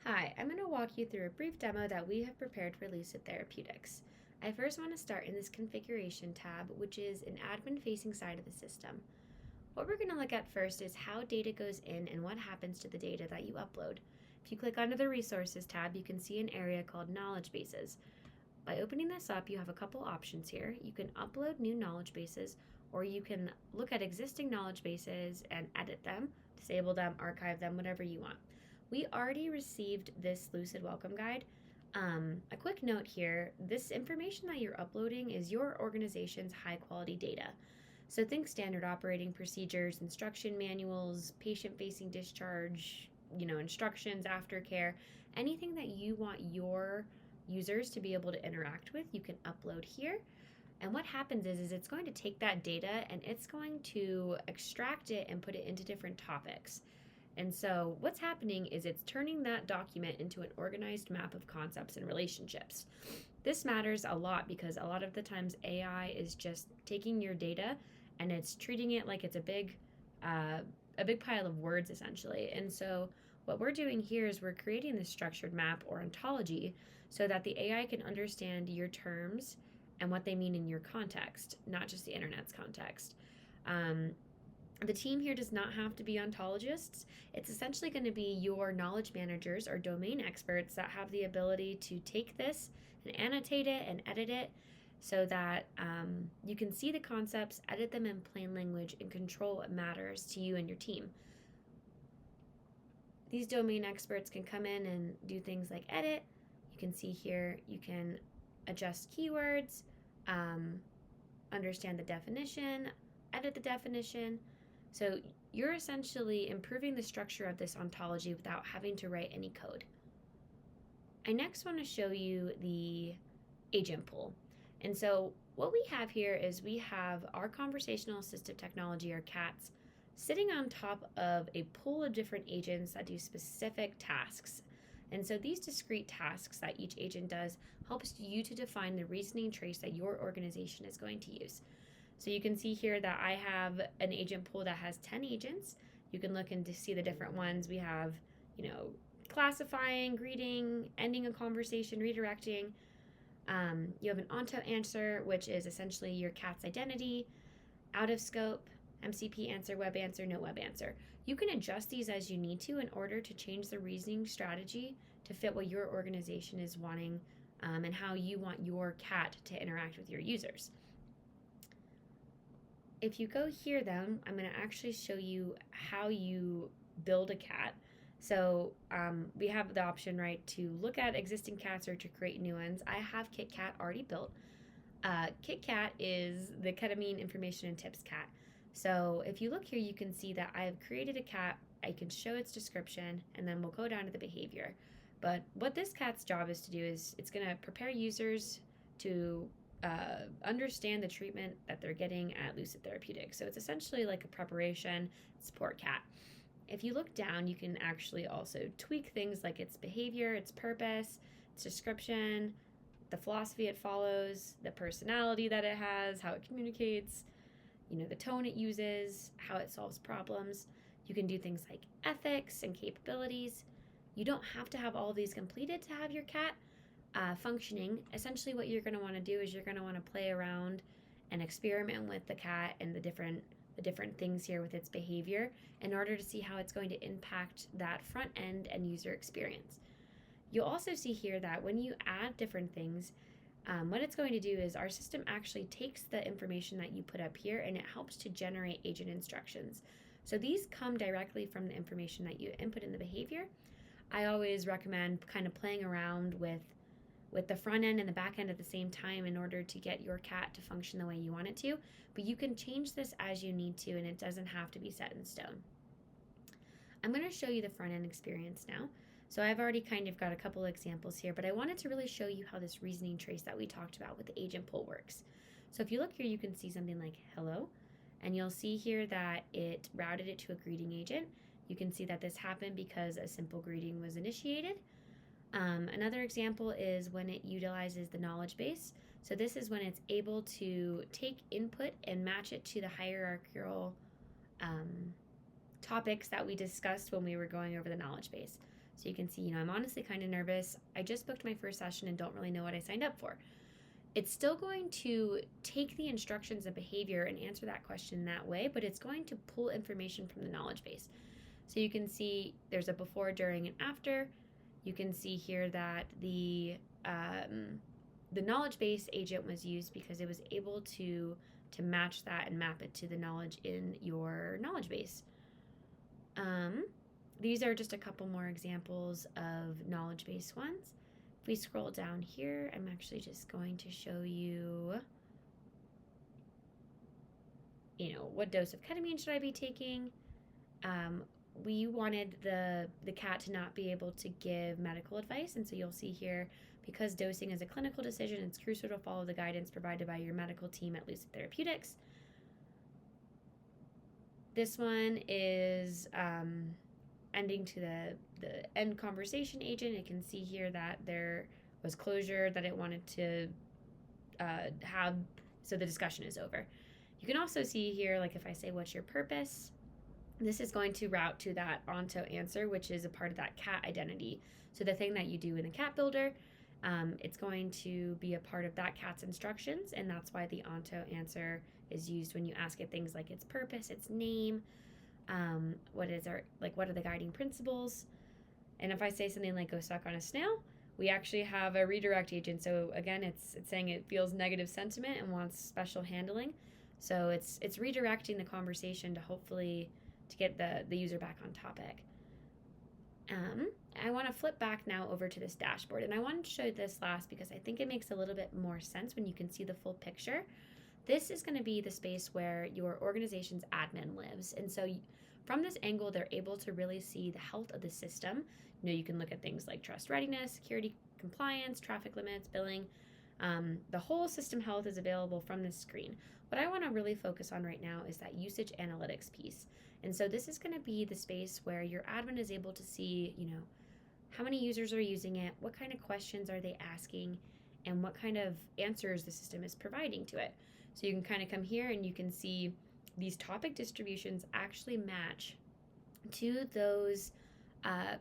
Hi, I'm going to walk you through a brief demo that we have prepared for Lucid Therapeutics. I first want to start in this configuration tab, which is an admin-facing side of the system. What we're going to look at first is how data goes in and what happens to the data that you upload. If you click under the Resources tab, you can see an area called Knowledge Bases. By opening this up, you have a couple options here. You can upload new knowledge bases, or you can look at existing knowledge bases and edit them, disable them, archive them, whatever you want. We already received this Lucid Welcome Guide. A quick note here, this information that you're uploading is your organization's high quality data. So think standard operating procedures, instruction manuals, patient-facing discharge, instructions, aftercare, anything that you want your users to be able to interact with, you can upload here. And what happens is it's going to take that data and it's going to extract it and put it into different topics. And so what's happening is it's turning that document into an organized map of concepts and relationships. This matters a lot because a lot of the times AI is just taking your data and it's treating it like it's a big pile of words essentially. And so what we're doing here is we're creating this structured map or ontology so that the AI can understand your terms and what they mean in your context, not just the internet's context. The team here does not have to be ontologists. It's essentially going to be your knowledge managers or domain experts that have the ability to take this and annotate it and edit it so that you can see the concepts, edit them in plain language, and control what matters to you and your team. These domain experts can come in and do things like edit. You can see here you can adjust keywords, understand the definition, edit the definition. So you're essentially improving the structure of this ontology without having to write any code. I next want to show you the agent pool. And so what we have here is we have our Conversational Assistive Technology, or CATs, sitting on top of a pool of different agents that do specific tasks. And so these discrete tasks that each agent does helps you to define the reasoning trace that your organization is going to use. So you can see here that I have an agent pool that has 10 agents. You can look and to see the different ones. We have, classifying, greeting, ending a conversation, redirecting. You have an onto answer, which is essentially your CAT's identity, out of scope, MCP answer, web answer, no web answer. You can adjust these as you need to in order to change the reasoning strategy to fit what your organization is wanting and how you want your CAT to interact with your users. If you go here then, I'm going to actually show you how you build a CAT. So we have the option, right, to look at existing CATs or to create new ones. I have KitKat already built. KitKat is the ketamine information and tips CAT. So if you look here, you can see that I have created a CAT. I can show its description, and then we'll go down to the behavior. But what this CAT's job is to do is it's going to prepare users to understand the treatment that they're getting at Lucid Therapeutics. So it's essentially like a preparation support CAT. If you look down, you can actually also tweak things like its behavior, its purpose, its description, the philosophy it follows, the personality that it has, how it communicates, the tone it uses, how it solves problems. You can do things like ethics and capabilities. You don't have to have all of these completed to have your CAT functioning. Essentially what you're going to want to do is you're going to want to play around and experiment with the CAT and the different things here with its behavior in order to see how it's going to impact that front end and user experience. You'll also see here that when you add different things, what it's going to do is our system actually takes the information that you put up here and it helps to generate agent instructions. So these come directly from the information that you input in the behavior. I always recommend kind of playing around with the front end and the back end at the same time in order to get your CAT to function the way you want it to. But you can change this as you need to, and it doesn't have to be set in stone. I'm going to show you the front end experience now. So I've already kind of got a couple of examples here, but I wanted to really show you how this reasoning trace that we talked about with the agent pool works. So if you look here, you can see something like hello, and you'll see here that it routed it to a greeting agent. You can see that this happened because a simple greeting was initiated. Another example is when it utilizes the knowledge base. So this is when it's able to take input and match it to the hierarchical topics that we discussed when we were going over the knowledge base. So you can see, I'm honestly kind of nervous. I just booked my first session and don't really know what I signed up for. It's still going to take the instructions of behavior and answer that question that way, but it's going to pull information from the knowledge base. So you can see there's a before, during, and after. You can see here that the knowledge base agent was used because it was able to match that and map it to the knowledge in your knowledge base. These are just a couple more examples of knowledge base ones. If we scroll down here, I'm actually just going to show you, what dose of ketamine should I be taking? We wanted the cat to not be able to give medical advice, and so you'll see here, because dosing is a clinical decision, it's crucial to follow the guidance provided by your medical team at Lucid Therapeutics. This one is ending to the end conversation agent. It can see here that there was closure that it wanted to have, so the discussion is over. You can also see here, like if I say, what's your purpose? This is going to route to that onto answer, which is a part of that cat identity. So the thing that you do in the cat builder, it's going to be a part of that cat's instructions, and that's why the onto answer is used when you ask it things like its purpose, its name, what are the guiding principles. And if I say something like go suck on a snail, we actually have a redirect agent. So again, it's saying it feels negative sentiment and wants special handling. So it's redirecting the conversation to hopefully to get the user back on topic. I want to flip back now over to this dashboard, and I wanted to show you this last because I think it makes a little bit more sense when you can see the full picture. This is going to be the space where your organization's admin lives, and so from this angle, they're able to really see the health of the system. You can look at things like trust readiness, security compliance, traffic limits, billing. The whole system health is available from this screen. What I want to really focus on right now is that usage analytics piece. And so this is going to be the space where your admin is able to see, how many users are using it, what kind of questions are they asking, and what kind of answers the system is providing to it. So you can kind of come here and you can see these topic distributions actually match to those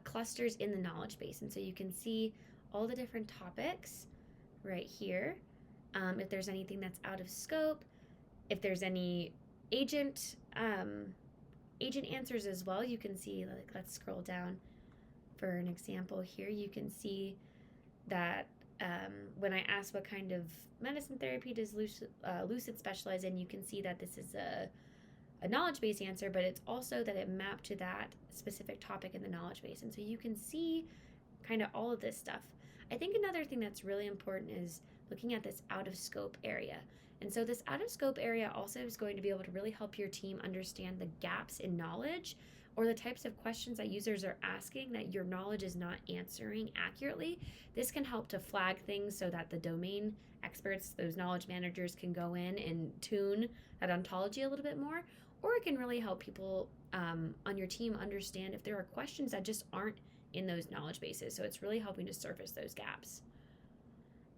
clusters in the knowledge base. And so you can see all the different topics right here. If there's anything that's out of scope, if there's any agent answers as well, you can see, like, let's scroll down for an example here. You can see that when I ask what kind of medicine therapy does Lucid specialize in, you can see that this is a knowledge base answer, but it's also that it mapped to that specific topic in the knowledge base. And so you can see kind of all of this stuff. I think another thing that's really important is looking at this out of scope area. And so this out of scope area also is going to be able to really help your team understand the gaps in knowledge or the types of questions that users are asking that your knowledge is not answering accurately. This can help to flag things so that the domain experts, those knowledge managers, can go in and tune that ontology a little bit more, or it can really help people on your team understand if there are questions that just aren't in those knowledge bases. So it's really helping to surface those gaps.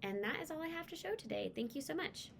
And that is all I have to show today. Thank you so much.